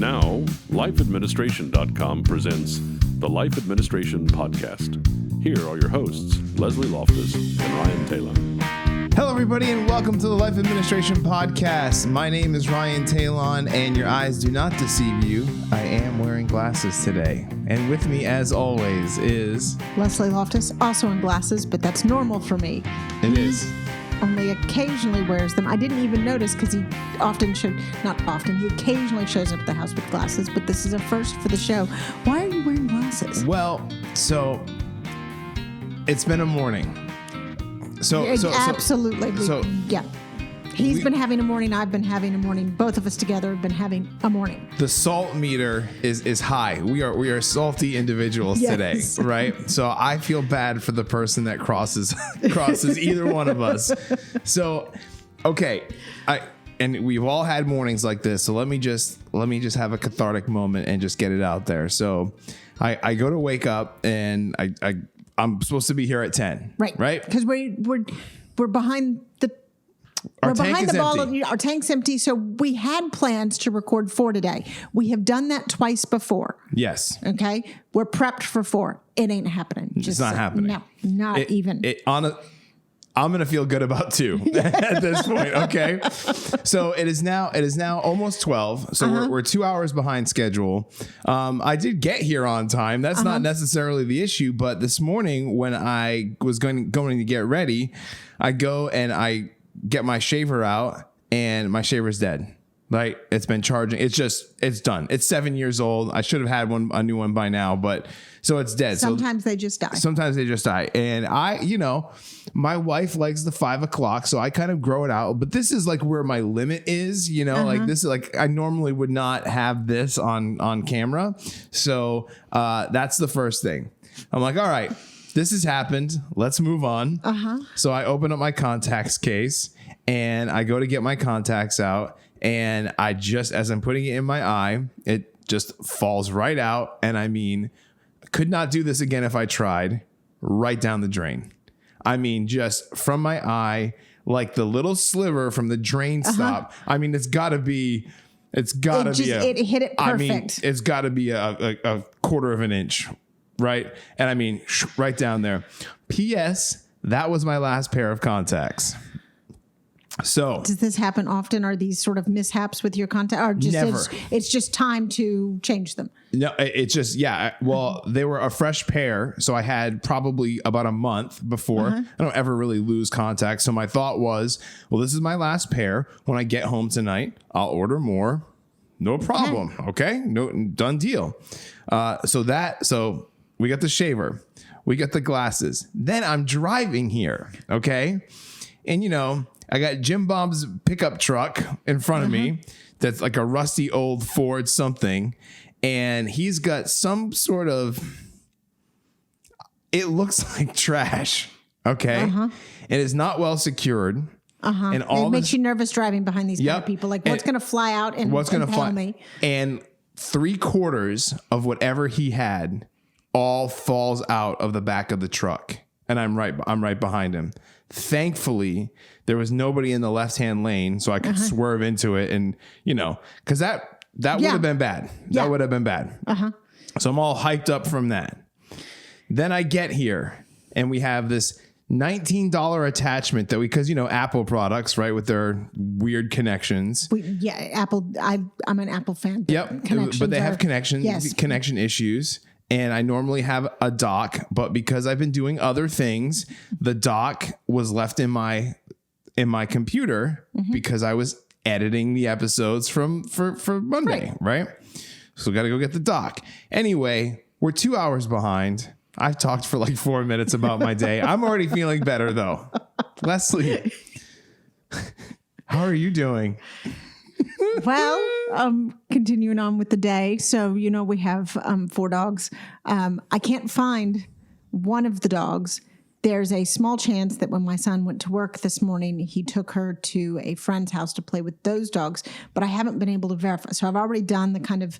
Now, lifeadministration.com presents the Life Administration Podcast. Here are your hosts, Leslie Loftus and Ryan Talon. Hello, everybody, and welcome to the Life Administration Podcast. My name is Ryan Talon, and your eyes do not deceive you. I am wearing glasses today. And with me, as always, is... Leslie Loftus, also in glasses, but that's normal for me. It is. Only occasionally wears them. I didn't even notice because he occasionally shows up at the house with glasses, but this is a first for the show. Why are you wearing glasses? Well, so it's been a morning. Absolutely. He's been having a morning. I've been having a morning. Both of us together have been having a morning. The salt meter is high. We are salty individuals today, right? So I feel bad for the person that crosses either one of us. So, okay, and we've all had mornings like this. So let me just have a cathartic moment and just get it out there. So I go to wake up and I'm supposed to be here at 10. Right? Because we're behind the. We're behind the ball. Our tank's empty, so we had plans to record 4 today. We have done that twice before. Yes. Okay? We're prepped for 4. It ain't happening. It's not happening. No, not even. I'm going to feel good about 2 at this point, okay? So it is now almost 12, so we're 2 hours behind schedule. I did get here on time. That's not necessarily the issue, but this morning when I was going to get ready, I go and I get my shaver out and my shaver's dead. Like, it's been charging. It's done. It's 7 years old. I should have had a new one by now, but so it's dead. Sometimes they just die. And my wife likes the 5 o'clock, so I kind of grow it out, but this is like where my limit is, like this is like, I normally would not have this on camera. So, that's the first thing. I'm like, all right, this has happened. Let's move on. So I open up my contacts case and I go to get my contacts out. And as I'm putting it in my eye, it just falls right out. And I mean, could not do this again if I tried. Right down the drain. I mean, just from my eye, like the little sliver from the drain stop. I mean, it hit it perfect. I mean, it's got to be a quarter of an inch. Right. And I mean, right down there. P.S. That was my last pair of contacts. So does this happen often? Are these sort of mishaps with your contact, or just never? It's just time to change them? No, it's just, well, they were a fresh pair. So I had probably about a month before. I don't ever really lose contacts. So my thought was, well, this is my last pair. When I get home tonight, I'll order more. No problem. Okay. No, done deal. So we got the shaver, we got the glasses. Then I'm driving here. Okay. And I got Jim Bob's pickup truck in front of me. That's like a rusty old Ford something. And he's got some sort of, it looks like trash. Okay. It is not well secured. And it makes you nervous driving behind these kind of people. Like, what's going to fly out and impale me? And 3/4 of whatever he had all falls out of the back of the truck. And I'm right behind him. Thankfully, there was nobody in the left-hand lane, so I could swerve into it, and because that would have been bad. That would have been bad. So I'm all hyped up from that. Then I get here, and we have this $19 attachment that because Apple products, right, with their weird connections. Apple. I'm an Apple fan. But they have connection issues. And I normally have a dock, but because I've been doing other things, the dock was left in my computer because I was editing the episodes for Monday, right? So got to go get the dock. Anyway, we're 2 hours behind. I've talked for like 4 minutes about my day. I'm already feeling better though. Leslie, how are you doing? Well, continuing on with the day. So, we have 4 dogs. I can't find one of the dogs. There's a small chance that when my son went to work this morning, he took her to a friend's house to play with those dogs, but I haven't been able to verify. So I've already done the kind of,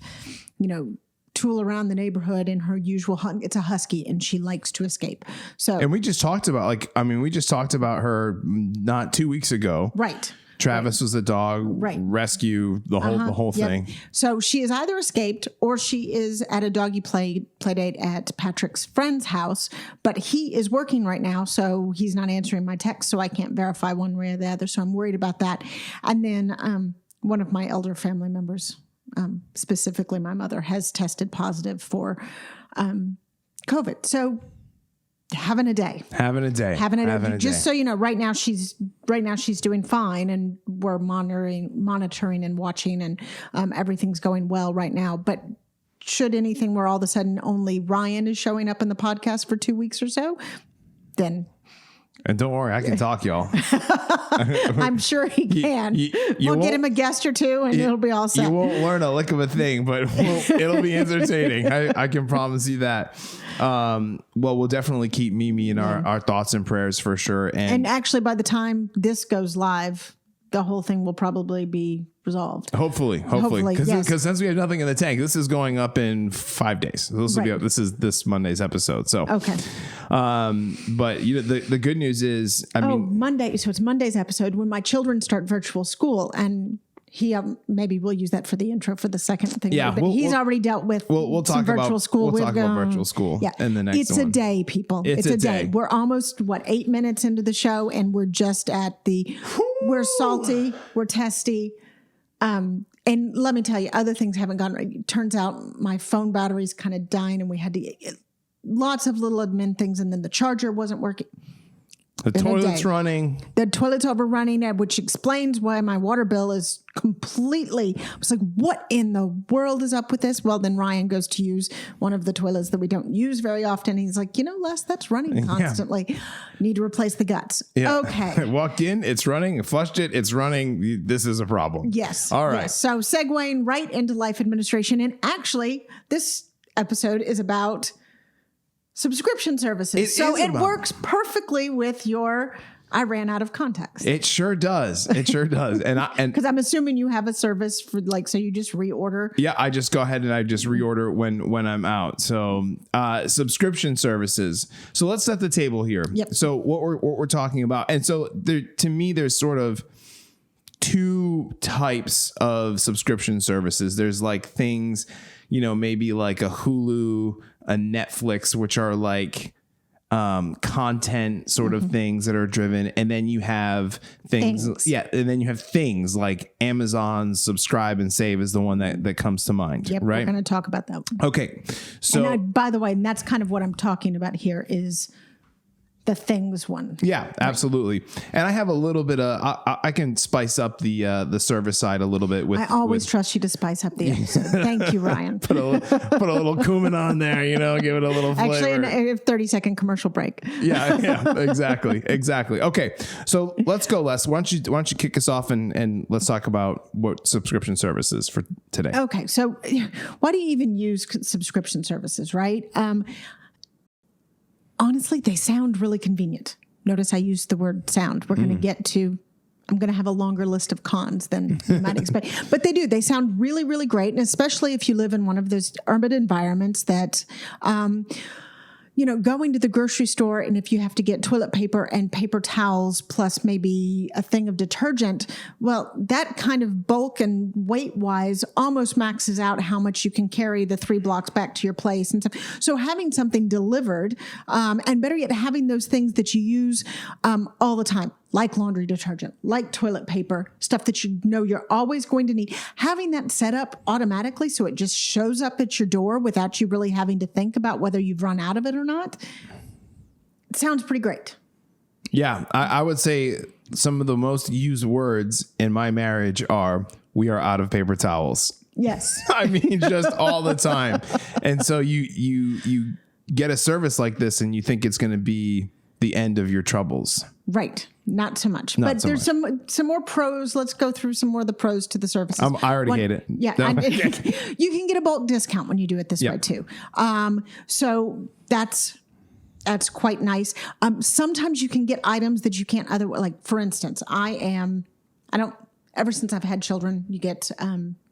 tool around the neighborhood in her usual it's a husky and she likes to escape. So, and we just talked about her not 2 weeks ago. Right. Travis was a dog rescue, the whole Yep. thing. So she is either escaped or she is at a doggy play date at Patrick's friend's house, but he is working right now, so he's not answering my text, so I can't verify one way or the other. So I'm worried about that. And then one of my elder family members, specifically my mother, has tested positive for COVID. So having a day. Just so you know, right now she's doing fine, and we're monitoring and watching, and everything's going well right now. But should anything where all of a sudden only Ryan is showing up in the podcast for 2 weeks or so, then. And don't worry, I can talk, y'all. I'm sure he can. We'll get him a guest or two, and it'll be all set. You won't learn a lick of a thing, but it'll be entertaining. I can promise you that. Well, we'll definitely keep Mimi in our thoughts and prayers for sure. And actually, by the time this goes live, the whole thing will probably be resolved. Hopefully, because since we have nothing in the tank, this is going up in 5 days. This will be up. This is this Monday's episode. So okay. But the good news is, I mean, Monday. So it's Monday's episode when my children start virtual school, and he maybe we'll use that for the intro for the second thing. Yeah, but he's already dealt with. We'll talk about virtual school. We'll talk about virtual school. Yeah, in the next. It's a day, people. It's a day. We're almost 8 minutes into the show, and we're just at the. We're salty. We're testy. And let me tell you, other things haven't gone right. It turns out my phone battery's kind of dying, and we had to get lots of little admin things, and then the charger wasn't working. The toilet's running. The toilet's overrunning, which explains why my water bill is completely. I was like, what in the world is up with this? Well, then Ryan goes to use one of the toilets that we don't use very often. He's like, Les, that's running constantly. Yeah. Need to replace the guts. Yeah. Okay. Walked in, it's running. Flushed it, it's running. This is a problem. Yes. All right. Yes. So segueing right into life administration. And actually, this episode is about subscription services. It works perfectly with your I ran out of context. It sure does. And because I'm assuming you have a service for so you just reorder. Yeah, I just go ahead and I just reorder when I'm out. So subscription services. So let's set the table here. Yep. So what we're talking about, and so to me there's sort of two types of subscription services. There's like things, maybe like a Hulu, a Netflix, which are like content sort of things that are driven. And then you have things. Yeah. And then you have things like Amazon Subscribe and Save is the one that comes to mind. Yep. Right. We're going to talk about that. Okay. So by the way, and that's kind of what I'm talking about here is the things one. Yeah, absolutely. And I have a little bit of, I can spice up the service side a little bit with. I always trust you to spice up the episode. Thank you, Ryan. put a little cumin on there, give it a little flavor. Actually, a 30-second commercial break. Yeah, exactly. Okay. So let's go, Les. Why don't you kick us off and let's talk about what subscription services for today. Okay. So why do you even use subscription services, right? Honestly, they sound really convenient. Notice I used the word sound. We're going to get to, I'm going to have a longer list of cons than you might expect. But they do. They sound really, really great. And especially if you live in one of those urban environments that, going to the grocery store, and if you have to get toilet paper and paper towels plus maybe a thing of detergent, well, that kind of bulk and weight wise almost maxes out how much you can carry the 3 blocks back to your place and stuff. So having something delivered, and better yet, having those things that you use all the time, like laundry detergent, like toilet paper, stuff that you're always going to need. Having that set up automatically so it just shows up at your door without you really having to think about whether you've run out of it or not, it sounds pretty great. Yeah, I would say some of the most used words in my marriage are, we are out of paper towels. Yes. I mean, just all the time. And so you get a service like this and you think it's going to be the end of your troubles. Right. Not so much. But there's some more pros. Let's go through some more of the pros to the services. I already hate it. Yeah. You can get a bulk discount when you do it this way too. So that's quite nice. Sometimes you can get items that you can't otherwise, like for instance, ever since I've had children, you get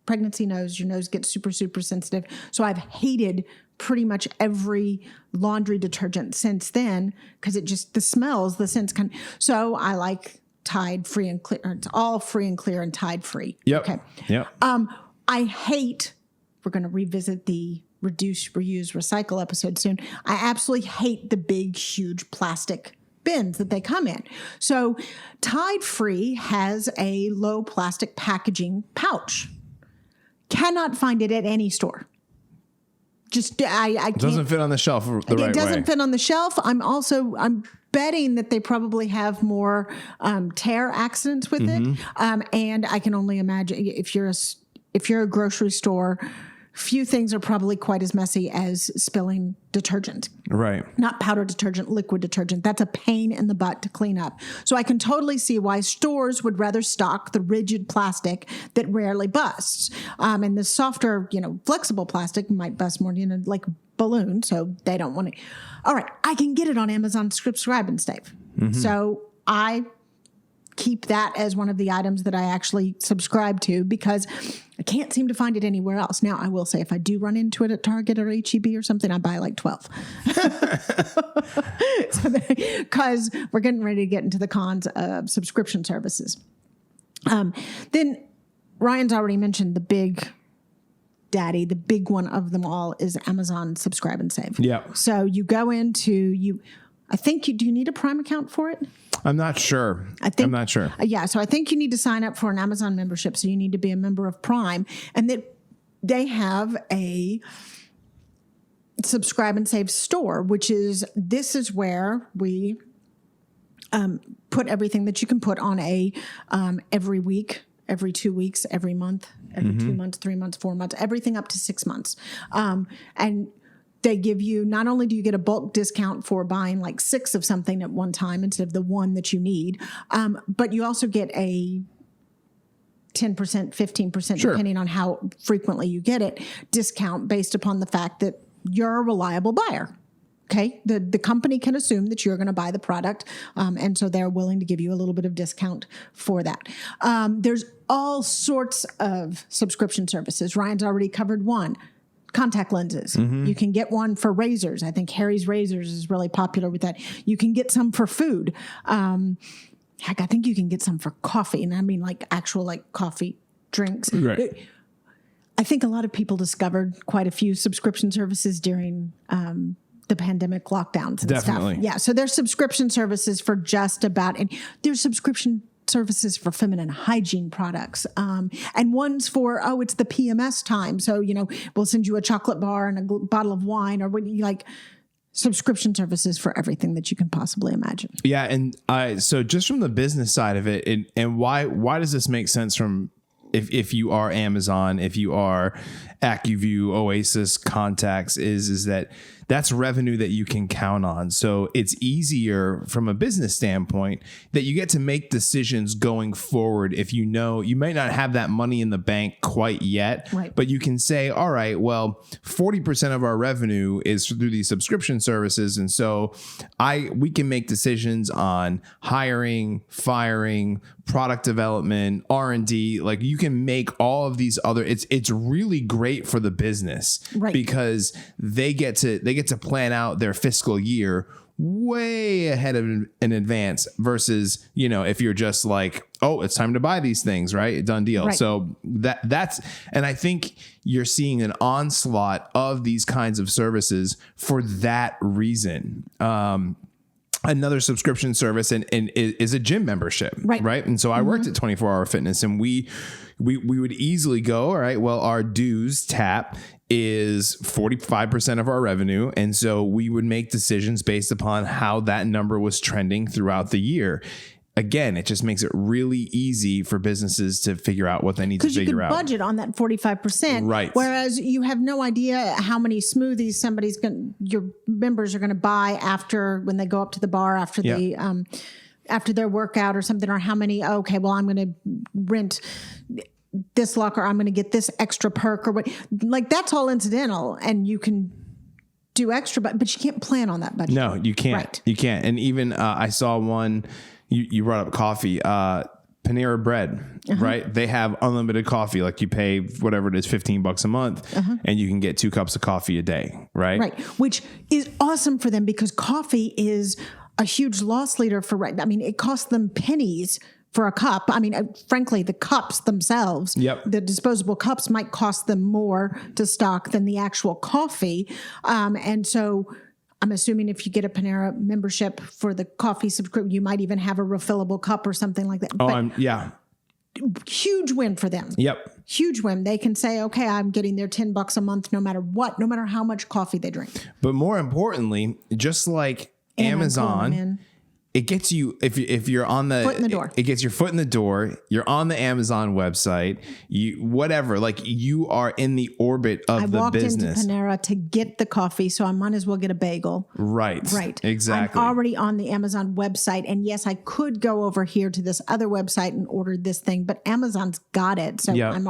pregnancy nose, your nose gets super, super sensitive. So I've hated pretty much every laundry detergent since then because it just, the smells, the scents so I like Tide free and clear. It's all free and clear and Tide free. Yep. Okay. Yep. I hate, we're going to revisit the reduce, reuse, recycle episode soon. I absolutely hate the big, huge plastic bins that they come in. So Tide Free has a low plastic packaging pouch. Cannot find it at any store. Just, I can't. It doesn't fit on the shelf the right way. It doesn't fit on the shelf. I'm betting that they probably have more tear accidents with it. And I can only imagine if you're a grocery store, few things are probably quite as messy as spilling detergent. Right. Not powder detergent, liquid detergent. That's a pain in the butt to clean up. So I can totally see why stores would rather stock the rigid plastic that rarely busts. And the softer, flexible plastic might bust more, like balloon. So they don't want to. All right. I can get it on Amazon Subscribe and Save. So I keep that as one of the items that I actually subscribe to because I can't seem to find it anywhere else. Now, I will say if I do run into it at Target or HEB or something, I buy like 12. Because we're getting ready to get into the cons of subscription services. Then Ryan's already mentioned the big daddy, the big one of them all is Amazon Subscribe and Save. Yeah. So you go into do you need a Prime account for it? I'm not sure. I'm not sure. Yeah. So I think you need to sign up for an Amazon membership. So you need to be a member of Prime, and that they have a Subscribe and Save store, this is where we put everything that you can put on a every week, every 2 weeks, every month, every 2 months, 3 months, 4 months, everything up to 6 months. And they give you, not only do you get a bulk discount for buying like 6 of something at one time instead of the one that you need, but you also get a 10%, 15%, depending on how frequently you get it, discount based upon the fact that you're a reliable buyer. Okay. The company can assume that you're going to buy the product. And so they're willing to give you a little bit of discount for that. There's all sorts of subscription services. Ryan's already covered one. Contact lenses. You can get one for razors. I think Harry's Razors is really popular with that. You can get some for food. Heck, I think you can get some for coffee. And I mean like actual like coffee drinks. Right. I think a lot of people discovered quite a few subscription services during the pandemic lockdowns and Definitely. stuff. Yeah. So there's subscription services for just about, and there's subscription services for feminine hygiene products. And one's for, it's the PMS time. So, we'll send you a chocolate bar and a bottle of wine, or what you like, subscription services for everything that you can possibly imagine. Yeah. And so just from the business side of it, and why does this make sense from, if you are Amazon, if you are AccuView, Oasis, Contacts, is that that's revenue that you can count on. So it's easier from a business standpoint that you get to make decisions going forward. If you might not have that money in the bank quite yet, right, but you can say, all right, well, 40% of our revenue is through these subscription services. And so we can make decisions on hiring, firing, product development, R&D. Like you can make all of these other, it's really great for the business, right, because they get to plan out their fiscal year way ahead of in advance versus, if you're just like, oh, it's time to buy these things, right? Done deal. Right. So that's, and I think you're seeing an onslaught of these kinds of services for that reason. Another subscription service and is a gym membership, right? And so I worked at 24 Hour Fitness, and we would easily go, all right, well, our dues tap is 45% of our revenue. And so we would make decisions based upon how that number was trending throughout the year. Again, it just makes it really easy for businesses to figure out what they need to figure out. Because you can budget on that 45%. Right. Whereas you have no idea how many smoothies your members are going to buy when they go up to the bar after after their workout or something, or how many, I'm going to rent this locker, I'm going to get this extra perk or what. Like that's all incidental, and you can do extra, but you can't plan on that budget. No, you can't. Right. You can't. And even I saw one, you brought up coffee, Panera Bread, right? They have unlimited coffee. Like you pay whatever it is, $15 a month, and you can get 2 cups of coffee a day, right? Right. Which is awesome for them because coffee is a huge loss leader it costs them pennies for a cup. I mean, frankly, the cups themselves, Yep. the disposable cups might cost them more to stock than the actual coffee. And so I'm assuming if you get a Panera membership for the coffee subscription, you might even have a refillable cup or something like that. But huge win for them. Yep. Huge win. They can say, okay, I'm getting their $10 a month no matter what, no matter how much coffee they drink. But more importantly, just like Amazon, it gets you if you're on the foot in the door. It gets your foot in the door. You're on the Amazon website. You are in the orbit of the business. I walked into Panera to get the coffee, so I might as well get a bagel. Right. Exactly. I'm already on the Amazon website, and yes, I could go over here to this other website and order this thing, but Amazon's got it. So I'm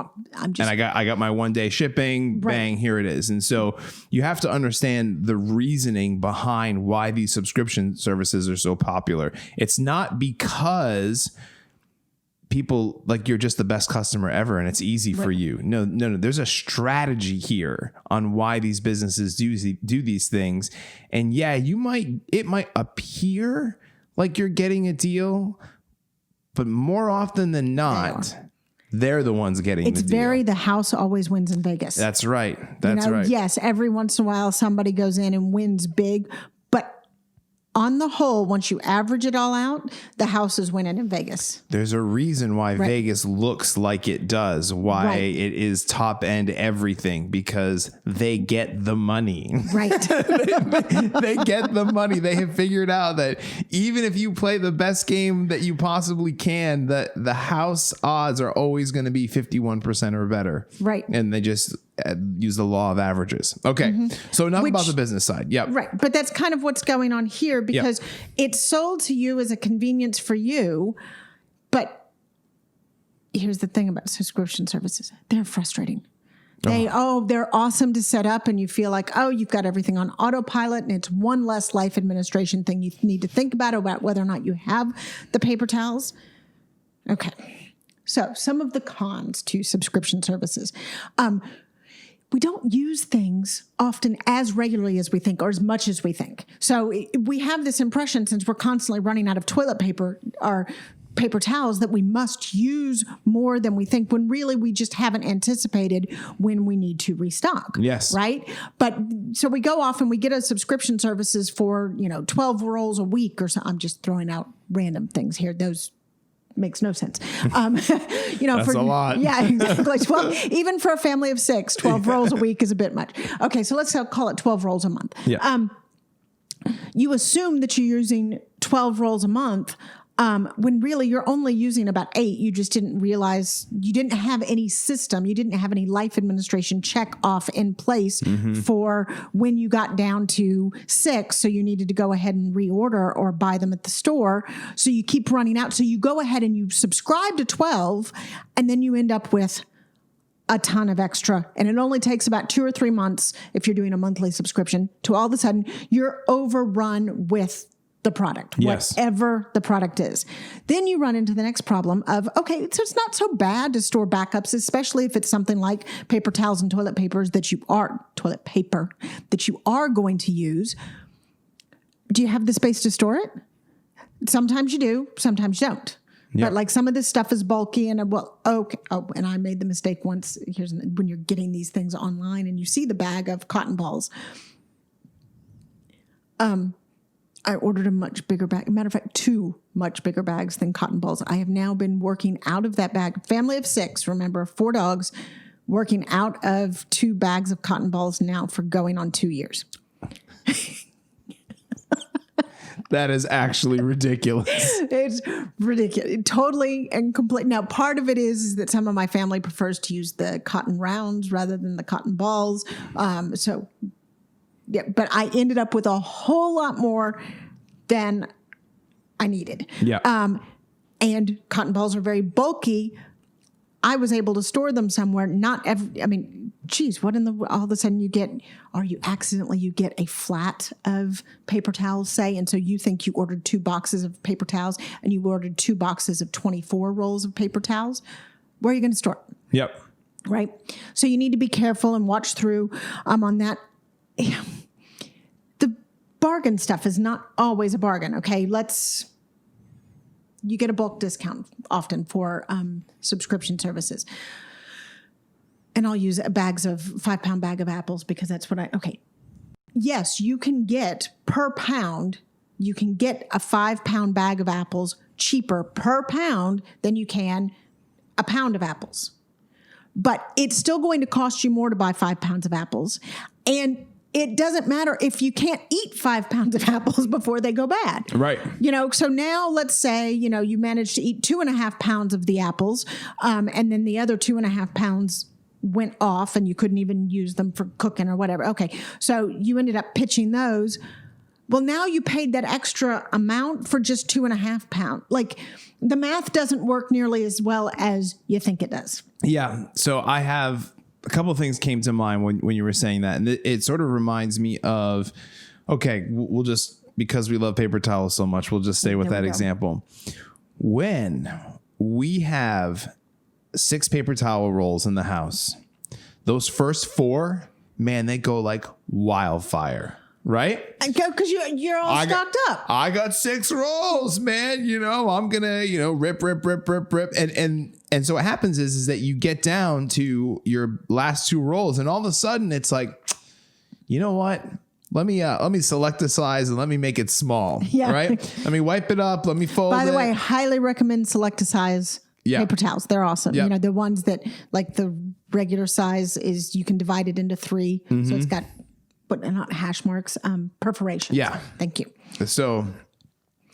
just. And I got my 1-day shipping. Right. Bang, here it is. And so you have to understand the reasoning behind why these subscription services are so popular. It's not because people like you're just the best customer ever and it's easy for you. No. There's a strategy here on why these businesses do these things. And yeah, it might appear like you're getting a deal, but more often than not, they're the ones getting the deal. The house always wins in Vegas. That's right. That's right. Yes, every once in a while somebody goes in and wins big, but on the whole, once you average it all out, the house is winning in Vegas. There's a reason why Vegas looks like it does, why it is top end everything, because they get the money. Right. they get the money. They have figured out that even if you play the best game that you possibly can, the house odds are always going to be 51% or better. Right. And they just use the law of averages. Okay. So enough about the business side. Yep. Right. But that's kind of what's going on here because it's sold to you as a convenience for you. But here's the thing about subscription services. They're frustrating. They're awesome to set up and you feel like, you've got everything on autopilot and it's one less life administration thing you need to think about whether or not you have the paper towels. Okay. So some of the cons to subscription services. We don't use things often as regularly as we think or as much as we think. So we have this impression, since we're constantly running out of toilet paper or paper towels, that we must use more than we think, when really we just haven't anticipated when we need to restock. Yes. Right? But so we go off and we get a subscription services for, 12 rolls a week or so. I'm just throwing out random things here. Those makes no sense. That's a lot. Yeah, exactly. Well, even for a family of 6, 12 rolls a week is a bit much. Okay, so let's call it 12 rolls a month. Yeah. You assume that you're using 12 rolls a month when really you're only using about 8. You just didn't realize you didn't have any system. You didn't have any life administration check off in place for when you got down to 6. So you needed to go ahead and reorder or buy them at the store. So you keep running out. So you go ahead and you subscribe to 12 and then you end up with a ton of extra. And it only takes about 2 or 3 months if you're doing a monthly subscription to all of a sudden you're overrun with the product, whatever the product is. Then you run into the next problem of, okay, so it's not so bad to store backups, especially if it's something like paper towels and toilet paper that you are going to use. Do you have the space to store it? Sometimes you do, sometimes you don't. Yep. But like some of this stuff is bulky and and I made the mistake once. Here's when you're getting these things online and you see the bag of cotton balls. I ordered a much bigger bag. Matter of fact, 2 much bigger bags than cotton balls. I have now been working out of that bag. Family of 6, remember, 4 dogs, working out of 2 bags of cotton balls now for going on 2 years. That is actually ridiculous. It's ridiculous. Totally and complete. Now, part of it is that some of my family prefers to use the cotton rounds rather than the cotton balls. Yeah, but I ended up with a whole lot more than I needed. Yeah. And cotton balls are very bulky. I was able to store them somewhere. What all of a sudden you get a flat of paper towels, say, and so you think you ordered 2 boxes of paper towels and you ordered 2 boxes of 24 rolls of paper towels. Where are you going to store it? Yep. Right. So you need to be careful and watch through on that. The bargain stuff is not always a bargain. Okay. you get a bulk discount often for subscription services. And I'll use bags of 5-pound bag of apples because that's what okay. Yes, you can get per pound, you can get a 5-pound bag of apples cheaper per pound than you can a pound of apples. But it's still going to cost you more to buy 5 pounds of apples. And it doesn't matter if you can't eat 5 pounds of apples before they go bad. Right. So now let's say, you managed to eat 2.5 pounds of the apples, and then the other 2.5 pounds went off and you couldn't even use them for cooking or whatever. Okay. So you ended up pitching those. Well, now you paid that extra amount for just 2.5 pounds. Like the math doesn't work nearly as well as you think it does. Yeah. So I have a couple of things came to mind when you were saying that. And it sort of reminds me of, okay, we'll just, because we love paper towels so much, we'll just stay with that example. When we have 6 paper towel rolls in the house, those first 4, man, they go like wildfire, right? Because you're all stocked up. I got 6 rolls, man. I'm gonna, rip. And so what happens is that you get down to your last 2 rolls, and all of a sudden it's like, you know what? Let me select the size and let me make it small. Yeah. Right. Let me wipe it up. Let me fold it. By the way, highly recommend select a size. Yeah. Paper towels. They're awesome. Yep. The ones that like the regular size is you can divide it into 3. So it's got, but not hash marks, perforations. Yeah. Thank you. So,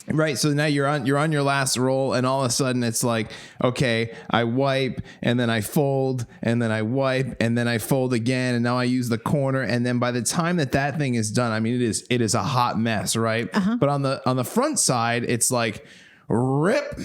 right. So now you're on your last roll, and all of a sudden it's like, okay, I wipe and then I fold and then I wipe and then I fold again. And now I use the corner. And then by the time that thing is done, I mean, it is a hot mess. Right. But on the front side, it's like rip,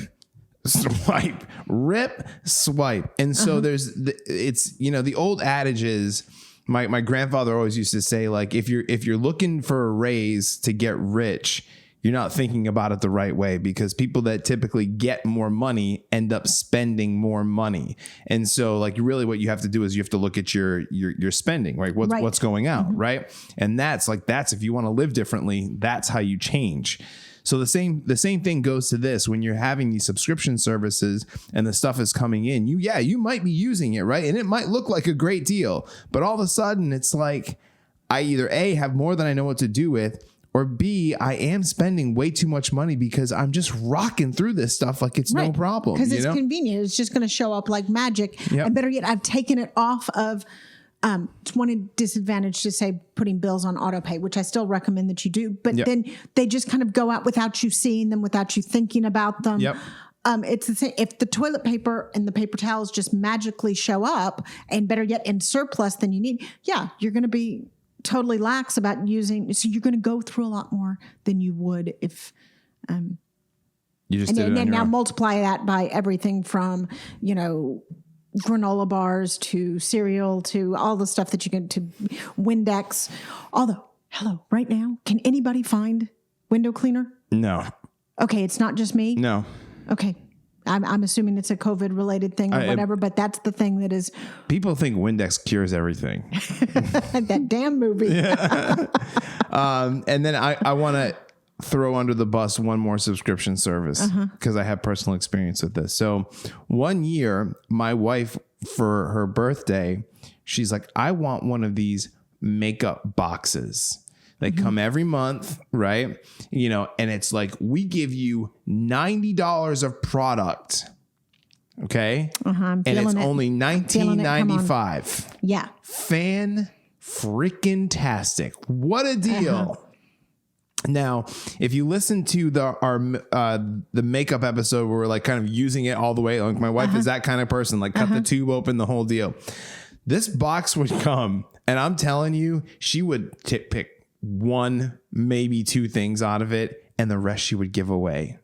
swipe, rip, swipe. And so it's the old adage is, my grandfather always used to say, like, if you're looking for a raise to get rich, you're not thinking about it the right way, because people that typically get more money end up spending more money. And so like really what you have to do is you have to look at your spending, right? What's going out. Right. And that's if you want to live differently, that's how you change. So the same thing goes to this. When you're having these subscription services and the stuff is coming in, you might be using it, right? And it might look like a great deal, but all of a sudden it's like, I either A, have more than I know what to do with, or B, I am spending way too much money because I'm just rocking through this stuff like it's no problem. Because it's convenient. It's just going to show up like magic. Yep. And better yet, I've taken it off of. It's one disadvantage to say putting bills on auto pay, which I still recommend that you do. But then they just kind of go out without you seeing them, without you thinking about them. Yep. It's the same. If the toilet paper and the paper towels just magically show up, and better yet in surplus than you need, you're going to be totally lax about using. So you're going to go through a lot more than you would if. You just and then now multiply that by everything from granola bars to cereal to all the stuff that you can, to Windex. Although, right now, can anybody find window cleaner? No. Okay, it's not just me? No. Okay. I'm assuming it's a COVID related thing or whatever, but that's the thing that is. People think Windex cures everything. That damn movie. And then I want to throw under the bus one more subscription service because I have personal experience with this. So one year, my wife, for her birthday, she's like, I want one of these makeup boxes. They come every month, right? And it's like, we give you $90 of product. Okay. I'm and it's feeling it. only $19.95. Yeah. Fan-freaking-tastic. What a deal. Now, if you listen to the makeup episode where we're like kind of using it all the way, like my wife is that kind of person, like cut the tube open, the whole deal. This box would come, and I'm telling you, she would pick 1, maybe 2 things out of it, and the rest she would give away.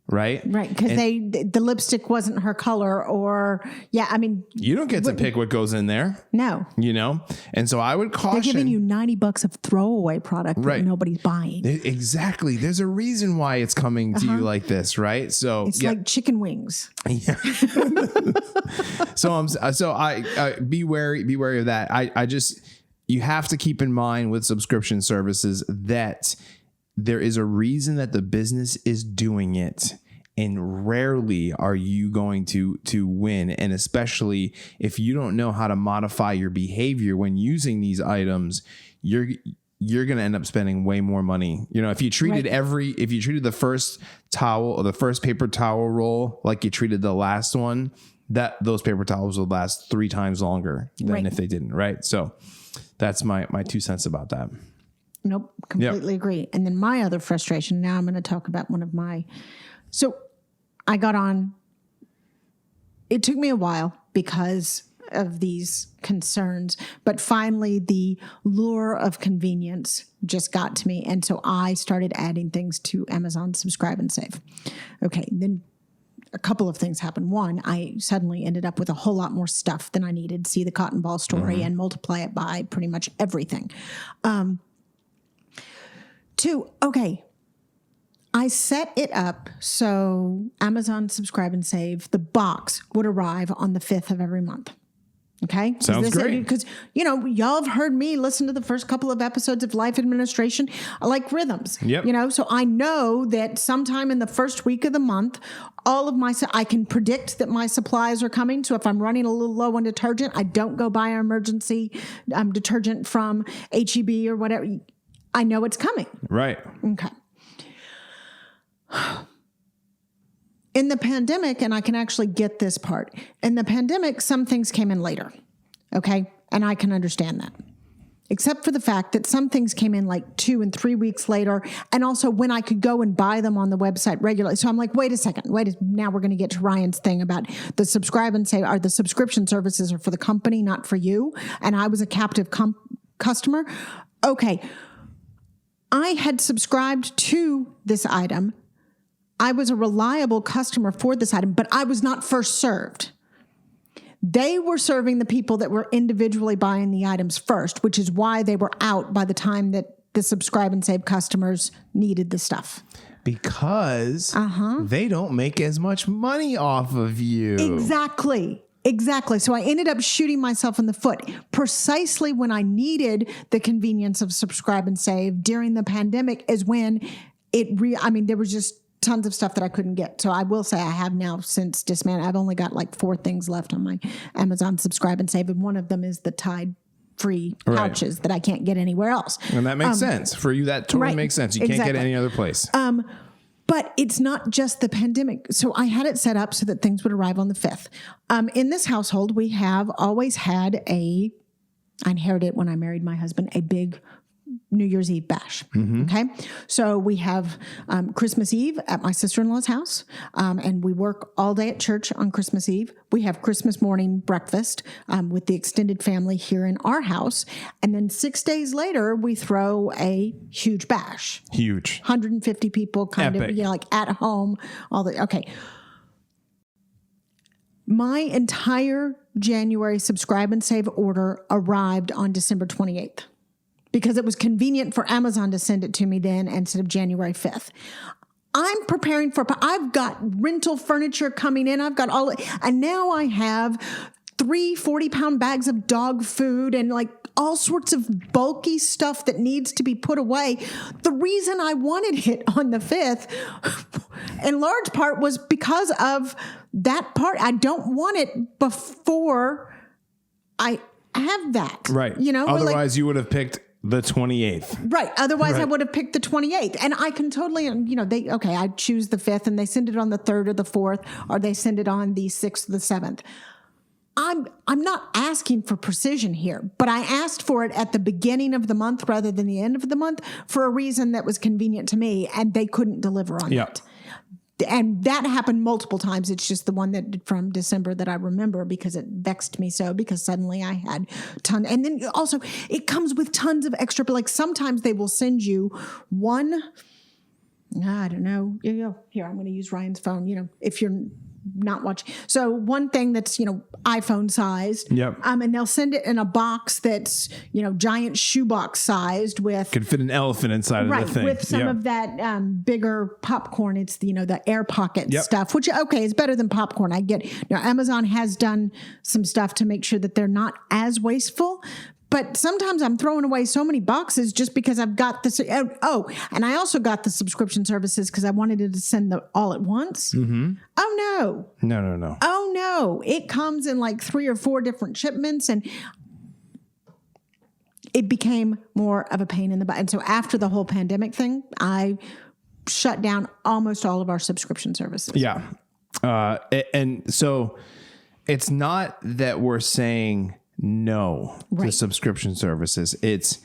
Right. Because the lipstick wasn't her color, or you don't get to pick what goes in there. No. And so I would caution. They're giving you $90 of throwaway product that nobody's buying. Exactly. There's a reason why it's coming to you like this, right? So it's like chicken wings. Yeah. So I be wary of that. You have to keep in mind with subscription services that there is a reason that the business is doing it. and rarely are you going to win. And especially if you don't know how to modify your behavior when using these items, you're going to end up spending way more money. You know, if you treated if you treated the first towel or the first paper towel roll like you treated the last one, those paper towels would last 3 times longer than if they didn't. Right. So that's my 2 cents about that. Nope. Completely agree. And then my other frustration, now I'm going to talk about so I got on, it took me a while because of these concerns, but finally the lure of convenience just got to me. And so I started adding things to Amazon Subscribe and Save. Okay. Then a couple of things happened. One, I suddenly ended up with a whole lot more stuff than I needed. See the cotton ball story and multiply it by pretty much everything. 2, okay. I set it up so Amazon Subscribe and Save, the box would arrive on the 5th of every month. Okay. Sounds great. Because, y'all have heard me listen to the first couple of episodes of Life Administration. I like rhythms, so I know that sometime in the first week of the month, I can predict that my supplies are coming. So if I'm running a little low on detergent, I don't go buy an emergency detergent from H-E-B or whatever. I know it's coming. Right. Okay. In the pandemic, and I can actually get this part, in the pandemic, some things came in later, okay? And I can understand that. Except for the fact that some things came in like 2 and 3 weeks later, and also when I could go and buy them on the website regularly. So I'm like, wait a second, now we're going to get to Ryan's thing about the Subscribe and Save, the subscription services are for the company, not for you. And I was a captive customer. Okay. I had subscribed to this item. I was a reliable customer for this item, but I was not first served. They were serving the people that were individually buying the items first, which is why they were out by the time that the Subscribe and Save customers needed the stuff. Because they don't make as much money off of you. Exactly. So I ended up shooting myself in the foot precisely when I needed the convenience of Subscribe and Save during the pandemic is when there was just tons of stuff that I couldn't get. So I will say I have now since dismantled. I've only got like 4 things left on my Amazon Subscribe and Save. And one of them is the Tide free pouches that I can't get anywhere else. And that makes sense. For you, that totally makes sense. You can't get it any other place. But it's not just the pandemic. So I had it set up so that things would arrive on the 5th. In this household, we have always had I inherited when I married my husband, a big New Year's Eve bash. Okay. So we have Christmas Eve at my sister-in-law's house. And we work all day at church on Christmas Eve. We have Christmas morning breakfast with the extended family here in our house. And then 6 days later, we throw a huge bash. Huge. 150 people kind Epic. of, like at home. Okay. My entire January Subscribe and Save order arrived on December 28th. Because it was convenient for Amazon to send it to me then instead of January 5th. I'm preparing I've got rental furniture coming in. I've got and now I have 3 40-pound bags of dog food and like all sorts of bulky stuff that needs to be put away. The reason I wanted it on the 5th, in large part, was because of that part. I don't want it before I have that. Right. Otherwise, you would have picked the 28th. Right. Otherwise, I would have picked the 28th. And I can totally, I choose the 5th and they send it on the 3rd or the 4th, or they send it on the 6th or the 7th. I'm not asking for precision here, but I asked for it at the beginning of the month rather than the end of the month for a reason that was convenient to me, and they couldn't deliver on it. And that happened multiple times. It's just the one that from December that I remember because it vexed me so, because suddenly I had ton. And then also it comes with tons of extra, but like sometimes they will send you one, I don't know. Here, I'm going to use Ryan's phone, if you're not watching. So one thing that's, iPhone sized. Yep. And they'll send it in a box that's, giant shoebox sized with. Could fit an elephant inside of the thing. With some of that bigger popcorn. It's, the air pocket stuff, which, is better than popcorn. I get. Now, Amazon has done some stuff to make sure that they're not as wasteful. But sometimes I'm throwing away so many boxes just because I've got this. Oh, and I also got the subscription services because I wanted it to send them all at once. Mm-hmm. Oh, no. No. Oh, no. It comes in like 3 or 4 different shipments, and it became more of a pain in the butt. And so after the whole pandemic thing, I shut down almost all of our subscription services. Yeah. And so it's not that we're saying no to subscription services. It's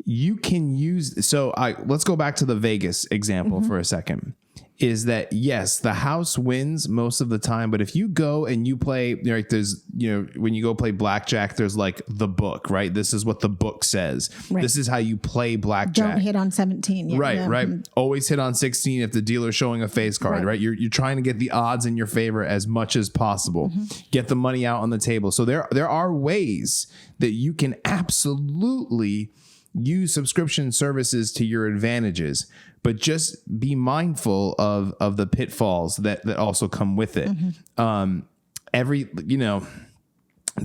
you can use. So let's go back to the Vegas example for a second. Is that yes, the house wins most of the time, but if you go and you play, like there's, when you go play blackjack, there's like the book, right? This is what the book says. Right. This is how you play blackjack. Don't hit on 17. Yeah, right. Always hit on 16 if the dealer's showing a face card, right? You're trying to get the odds in your favor as much as possible. Get the money out on the table. So there are ways that you can absolutely use subscription services to your advantages, but just be mindful of the pitfalls that also come with it. The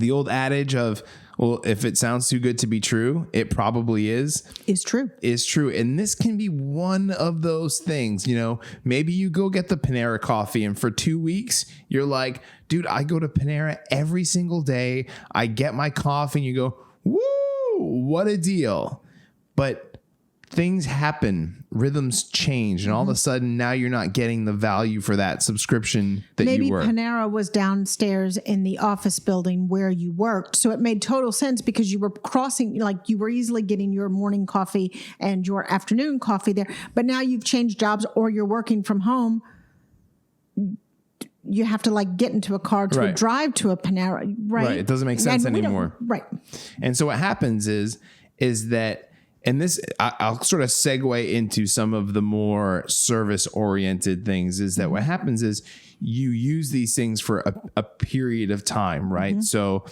old adage of, well, if it sounds too good to be true, it probably is true. And this can be one of those things. Maybe you go get the Panera coffee and for 2 weeks you're like, dude, I go to Panera every single day. I get my coffee and you go, woo, what a deal. But things happen, rhythms change, and all of a sudden now you're not getting the value for that subscription that you were. Maybe Panera was downstairs in the office building where you worked. So it made total sense because you were crossing, like you were easily getting your morning coffee and your afternoon coffee there. But now you've changed jobs or you're working from home. You have to like get into a car to drive to a Panera, right? It doesn't make sense anymore. Right. And so what happens is that, and this, I'll sort of segue into some of the more service-oriented things, is that what happens is you use these things for a period of time, right? So,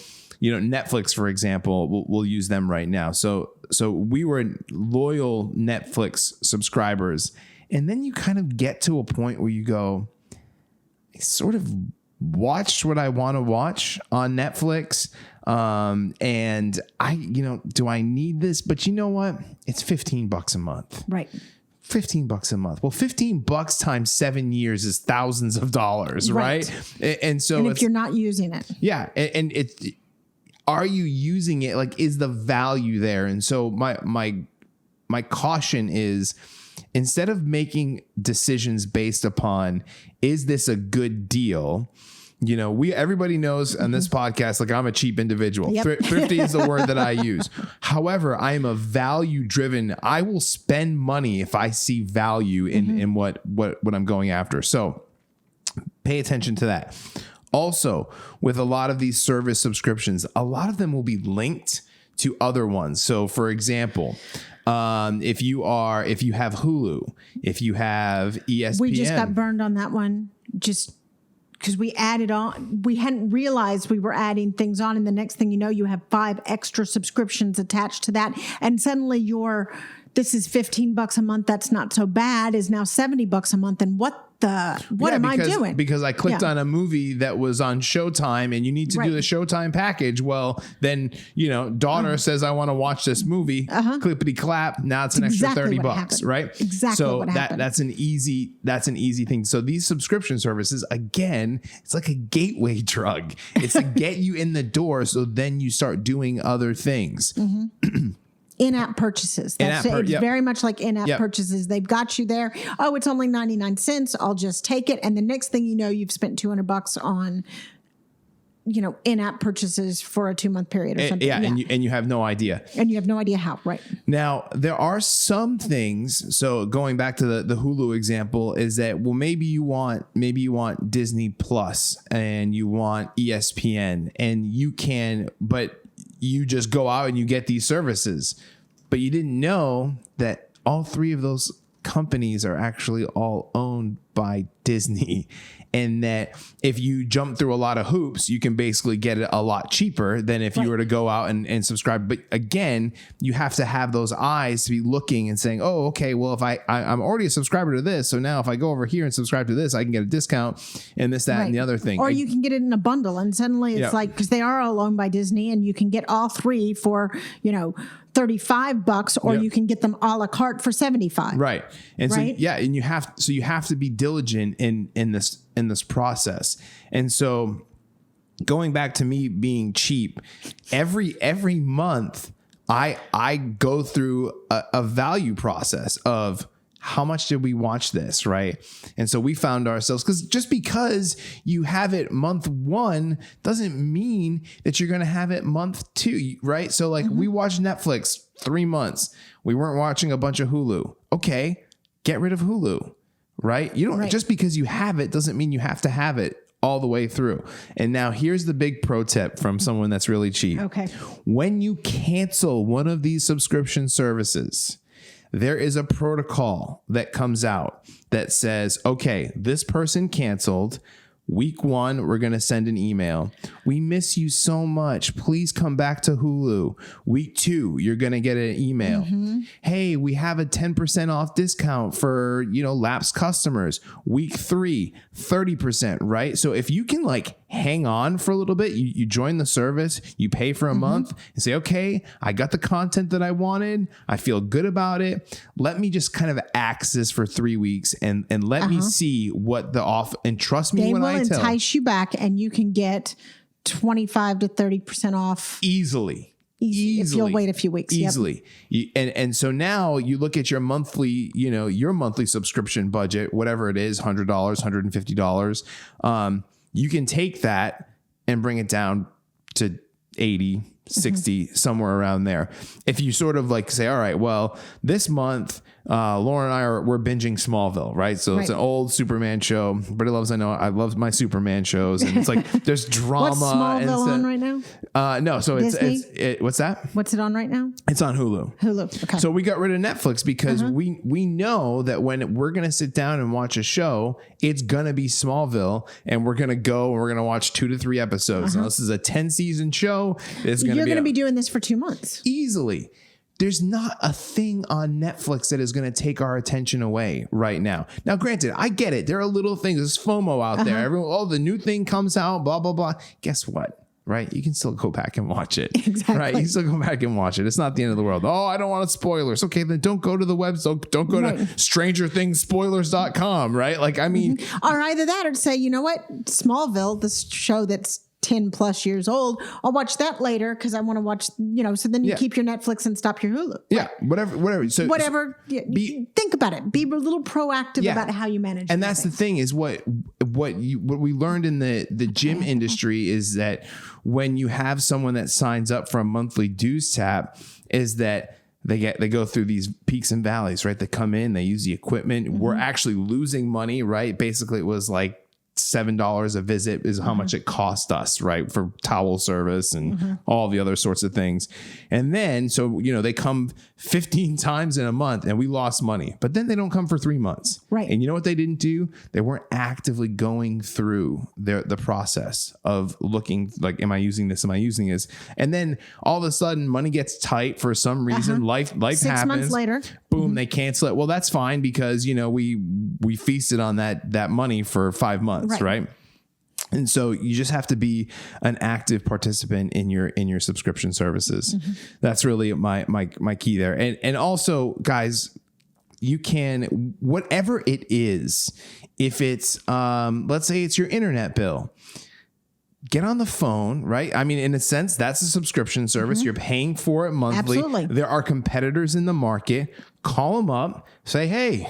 Netflix, for example, we'll use them right now. So we were loyal Netflix subscribers, and then you kind of get to a point where you go, I sort of watched what I want to watch on Netflix. And do I need this? But you know what? It's $15 a month. Right. $15 a month. Well, $15 times 7 years is thousands of dollars, right? And so if you're not using it. Yeah. And are you using it? Like, is the value there? And so my caution is, instead of making decisions based upon, is this a good deal? Everybody knows on this podcast, like, I'm a cheap individual. Yep. Thrifty is the word that I use. However, I am a value driven. I will spend money if I see value in what I'm going after. So pay attention to that. Also, with a lot of these service subscriptions, a lot of them will be linked to other ones. So for example, if you have Hulu, if you have ESPN. We just got burned on that one. Just because we added on, we hadn't realized we were adding things on. And the next thing you know, you have 5 extra subscriptions attached to that. And suddenly this is $15 a month. That's not so bad, is now $70 a month. And what am I doing? Because I clicked on a movie that was on Showtime and you need to do the Showtime package. Well, then, daughter says, I want to watch this movie, clippity clap. Now it's an extra $30, right? Exactly. So what happened. that's an easy thing. So these subscription services, again, it's like a gateway drug. It's to get you in the door. So then you start doing other things. In-app purchases. It's very much like in-app purchases. They've got you there. Oh, it's only 99 cents. I'll just take it. And the next thing you know, you've spent $200 on, in-app purchases for a 2-month period or something. And you have no idea. And you have no idea how, right? Now, there are some things. So going back to the Hulu example, is that, well, maybe you want Disney Plus and you want ESPN, and but you just go out and you get these services, but you didn't know that all 3 of those companies are actually all owned by Disney, and that if you jump through a lot of hoops, you can basically get it a lot cheaper than if you were to go out and subscribe. But again, you have to have those eyes to be looking and saying, oh, okay, well, if I'm already a subscriber to this, so now if I go over here and subscribe to this, I can get a discount and this, that, and the other thing. Or you can get it in a bundle, and suddenly it's like, because they are all owned by Disney, and you can get all three for, $35, or you can get them a la carte for $75. Right. And right? so, and you have to be diligent in this process. And so going back to me being cheap, every month I go through a value process of how much did we watch this, right? And so we found ourselves, because just because you have it month 1 doesn't mean that you're going to have it month 2, right? So like we watched Netflix 3 months. We weren't watching a bunch of Hulu. Okay, get rid of Hulu, right? You don't just because you have it doesn't mean you have to have it all the way through. And now here's the big pro tip from someone that's really cheap. Okay. When you cancel one of these subscription services, there is a protocol that comes out that says, okay, this person canceled. Week 1, we're going to send an email. We miss you so much. Please come back to Hulu. Week 2, you're going to get an email. Hey, we have a 10% off discount for, lapsed customers. Week 3, 30%, right? So if you can hang on for a little bit, you join the service, you pay for a month and say, okay, I got the content that I wanted. I feel good about it. Let me just kind of axe this for 3 weeks and let me see what the off, and trust me when I tell. They will entice you back, and you can get 25 to 30% off easily. If you'll wait a few weeks. Easily. And so now you look at your monthly, your monthly subscription budget, whatever it is, $100, $150. You can take that and bring it down to 80, 60, somewhere around there. If you sort of say, all right, well, this month, Laura and we're binging Smallville, right? So it's an old Superman show. Everybody loves, I love my Superman shows. And it's there's drama. What's Smallville on right now? No, so Disney? what's that? What's it on right now? It's on Hulu. Hulu. Okay. So we got rid of Netflix because we know that when we're going to sit down and watch a show, it's going to be Smallville, and we're going to go and we're going to watch 2 to 3 episodes. Now, this is a 10-season show. You're going to be doing this for 2 months. Easily. There's not a thing on Netflix that is going to take our attention away right now. Now, granted, I get it. There are little things. There's FOMO out there. Everyone, the new thing comes out, blah, blah, blah. Guess what? Right? You can still go back and watch it. Exactly. Right? You can still go back and watch it. It's not the end of the world. Oh, I don't want spoilers. Okay, then don't go to the website. Don't go to StrangerThingsSpoilers.com, right? Or either that, or say, you know what? Smallville, this show that's 10 plus years old, I'll watch that later because I want to watch, so then you keep your Netflix and stop your Hulu. Yeah, whatever. So think about it. Be a little proactive about how you manage. And that's the thing is what we learned in the gym industry is that when you have someone that signs up for a monthly dues tap, is that they go through these peaks and valleys, right? They come in, they use the equipment. We're actually losing money, right? Basically, it was $7 a visit is how much it cost us, right? For towel service and all the other sorts of things. And then, so, they come 15 times in a month and we lost money, but then they don't come for 3 months. Right. And you know what they didn't do? They weren't actively going through the process of looking am I using this? Am I using this? And then all of a sudden money gets tight for some reason. Life 6 happens. months later. Boom, they cancel it. Well, that's fine because, we feasted on that money for 5 months, right? And so you just have to be an active participant in your subscription services. That's really my key there. And also, guys, you can, whatever it is, if it's let's say it's your internet bill, get on the phone, right? I mean, in a sense, that's a subscription service. You're paying for it monthly. Absolutely. There are competitors in the market. Call them up, say, hey,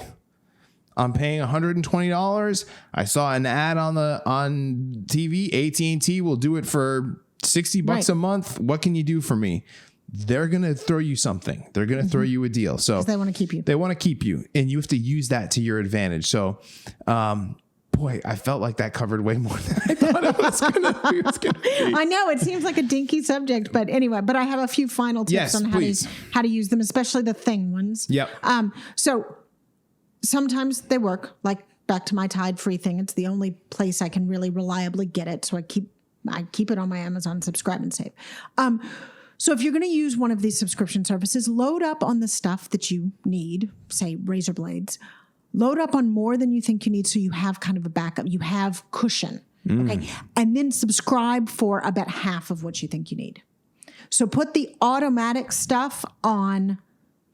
I'm paying $120. I saw an ad on TV. AT&T will do it for $60 a month. What can you do for me? They're going to throw you something. They're going to throw you a deal. So they want to keep you. They want to keep you, and you have to use that to your advantage. So, boy, I felt like that covered way more than I thought it was going to be. I know it seems like a dinky subject, but anyway, I have a few final tips on how to use them, especially the thing ones. Yep. So sometimes they work, like back to my Tide free thing. It's the only place I can really reliably get it. So I keep it on my Amazon Subscribe and Save. So if you're going to use one of these subscription services, load up on the stuff that you need, say razor blades. Load up on more than you think you need so you have kind of a backup. You have cushion. Okay. And then subscribe for about half of what you think you need. So put the automatic stuff on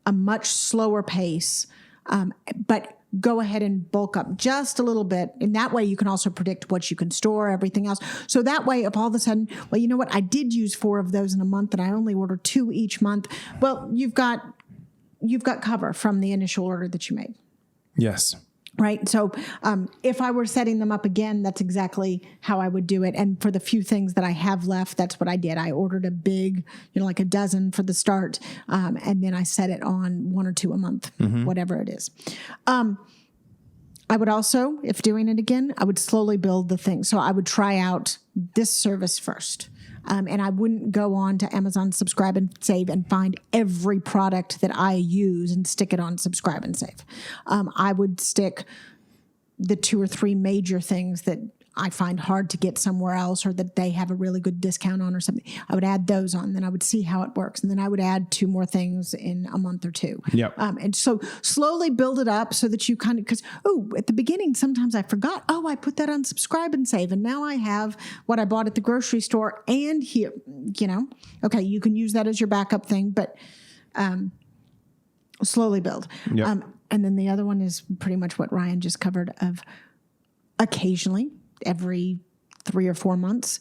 a much slower pace, but go ahead and bulk up just a little bit. And that way you can also predict what you can store, everything else. So that way, if all of a sudden, well, you know what, I did use 4 of those in a month and I only order 2 each month. Well, you've got cover from the initial order that you made. Yes. Right. So if I were setting them up again, that's exactly how I would do it. And for the few things that I have left, that's what I did. I ordered a big, like a dozen for the start. And then I set it on 1 or 2 a month, whatever it is. I would also, if doing it again, I would slowly build the thing. So I would try out this service first. And I wouldn't go on to Amazon Subscribe and Save and find every product that I use and stick it on Subscribe and Save. I would stick the 2 or 3 major things that I find hard to get somewhere else or that they have a really good discount on or something. I would add those on, then I would see how it works. And then I would add 2 more things in a month or 2. Yep. And so slowly build it up so that you kind of, because, at the beginning, sometimes I forgot, I put that on Subscribe and Save. And now I have what I bought at the grocery store and here, okay, you can use that as your backup thing, but slowly build. Yep. And then the other one is pretty much what Ryan just covered of occasionally, every 3 or 4 months,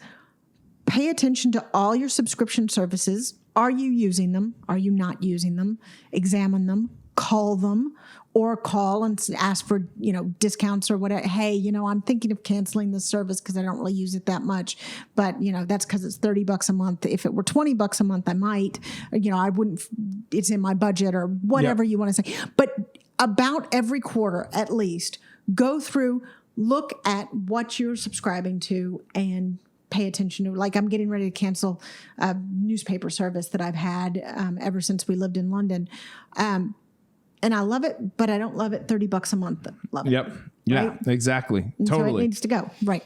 pay attention to all your subscription services. Are you using them? Are you not using them? Examine them, call them, or call and ask for, discounts or whatever. Hey, I'm thinking of canceling this service because I don't really use it that much. But, that's because it's $30 a month. If it were $20 a month, I might, I wouldn't, it's in my budget or whatever you want to say. But about every quarter, at least, go through, look at what you're subscribing to and pay attention to. Like I'm getting ready to cancel a newspaper service that I've had ever since we lived in London. And I love it, but I don't love it $30 a month. Love it. Yep. Yeah, right? exactly. And totally. So it needs to go. Right.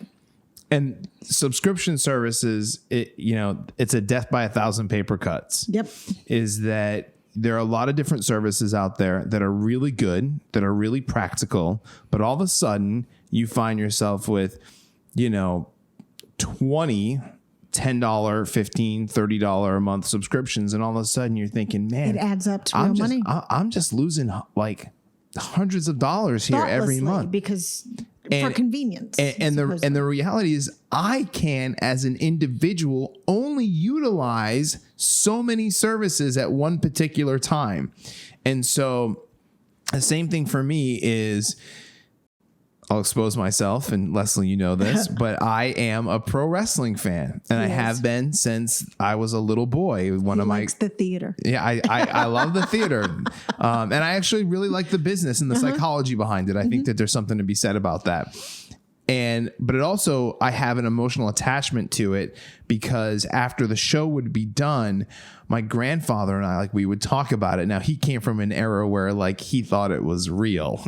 And subscription services, it's a death by 1,000 paper cuts. Yep. Is that there are a lot of different services out there that are really good, that are really practical, but all of a sudden you find yourself with, 20 $10, $15, $30 a month subscriptions. And all of a sudden you're thinking, man, it adds up to real money. I'm just losing like hundreds of dollars here every month because for convenience. And the reality is I can, as an individual, only utilize so many services at one particular time. And so the same thing for me is, I'll expose myself, and Leslie, you know this, but I am a pro wrestling fan, and I have been since I was a little boy. He likes the theater. Yeah, I love the theater, and I actually really like the business and the psychology behind it. I think that there's something to be said about that. But it also, I have an emotional attachment to it because after the show would be done, my grandfather and I, we would talk about it. Now, he came from an era where he thought it was real,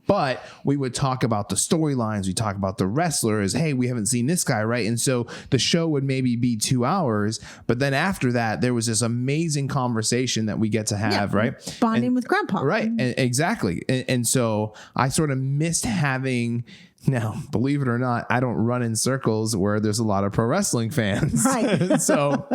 but we would talk about the storylines. We talk about the wrestlers. Hey, we haven't seen this guy, right? And so the show would maybe be 2 hours, but then after that, there was this amazing conversation that we get to have, right? Bonding with grandpa. Right. Exactly. And so I sort of missed having. Now, believe it or not, I don't run in circles where there's a lot of pro wrestling fans. Right. So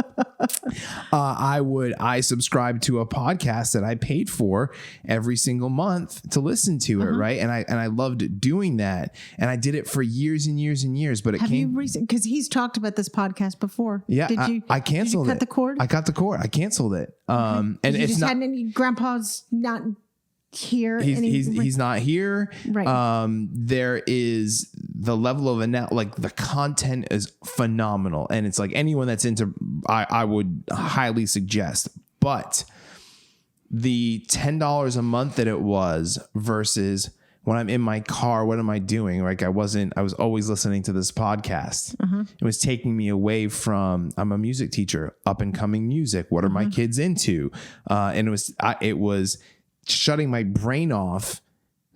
I subscribe to a podcast that I paid for every single month to listen to it. Right. And I loved doing that. And I did it for years and years and years. But because he's talked about this podcast before. Yeah. I canceled it. Did you cut the cord? I cut the cord. I canceled it. And it's not. Grandpa's not here. He's not here. Right. There is the level of the content is phenomenal, and it's anyone that's into, I would highly suggest. But the $10 a month that it was versus when I'm in my car, what am I doing? I was always listening to this podcast. It was taking me away from, I'm a music teacher, up and coming music. What are my kids into? And it was shutting my brain off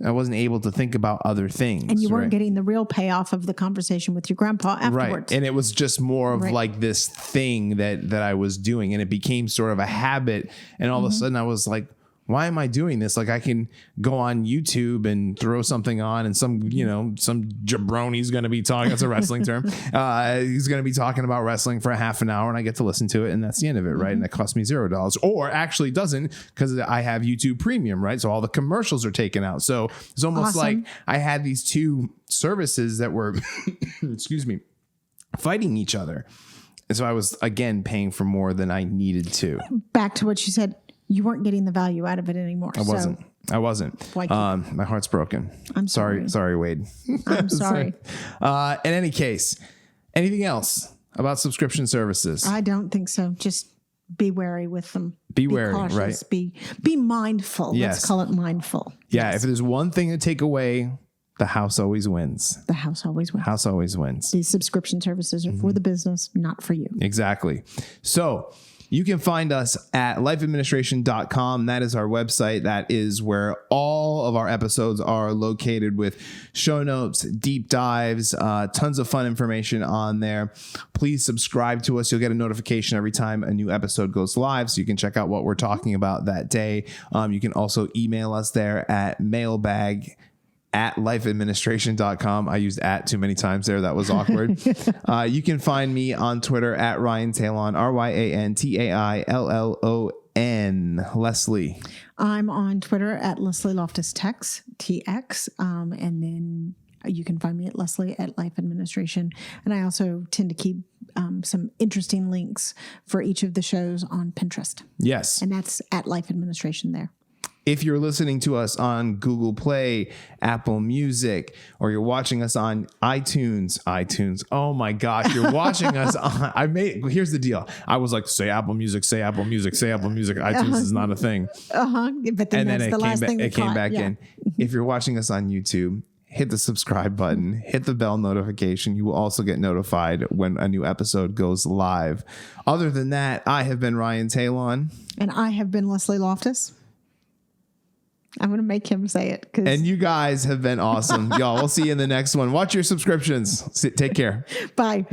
I wasn't able to think about other things. And you weren't right? getting the real payoff of the conversation with your grandpa afterwards. Right. And it was just more of Right. like this thing that I was doing, and it became sort of a habit. And all of a sudden I was like, why am I doing this? Like I can go on YouTube and throw something on and some jabroni's going to be talking. That's a wrestling term. He's going to be talking about wrestling for a half an hour and I get to listen to it. And that's the end of it. Right. And it cost me $0 or actually doesn't because I have YouTube Premium. Right. So all the commercials are taken out. So it's almost Awesome. like I had these two services that were, excuse me, fighting each other. And so I was, again, paying for more than I needed to. Back to what you said, you weren't getting the value out of it anymore. I wasn't. Why keep My heart's broken. I'm sorry. Sorry, Wade. I'm sorry. In any case, anything else about subscription services? I don't think so. Just be wary with them. Be wary, cautious, right? Be mindful. Yes. Let's call it mindful. Yeah. If there's one thing to take away, the house always wins. The house always wins. House always wins. These subscription services are for the business, not for you. Exactly. So you can find us at lifeadministration.com. That is our website. That is where all of our episodes are located with show notes, deep dives, tons of fun information on there. Please subscribe to us. You'll get a notification every time a new episode goes live, so you can check out what we're talking about that day. You can also email us there at mailbag@lifeadministration.com. I used at too many times there. That was awkward. You can find me on Twitter at Ryan Tailon, RyanTaillon. Leslie. I'm on Twitter at Leslie Loftus TX. And then you can find me at Leslie at Life Administration. And I also tend to keep some interesting links for each of the shows on Pinterest. Yes. And that's at Life Administration there. If you're listening to us on Google Play, Apple Music, or you're watching us on iTunes. Oh my gosh, you're watching us on, here's the deal. I was like, say Apple Music. iTunes is not a thing. But then that's the last thing it came back in. If you're watching us on YouTube, hit the subscribe button, hit the bell notification. You will also get notified when a new episode goes live. Other than that, I have been Ryan Tailon. And I have been Leslie Loftus. I'm going to make him say it. And you guys have been awesome. Y'all, we'll see you in the next one. Watch your subscriptions. Take care. Bye.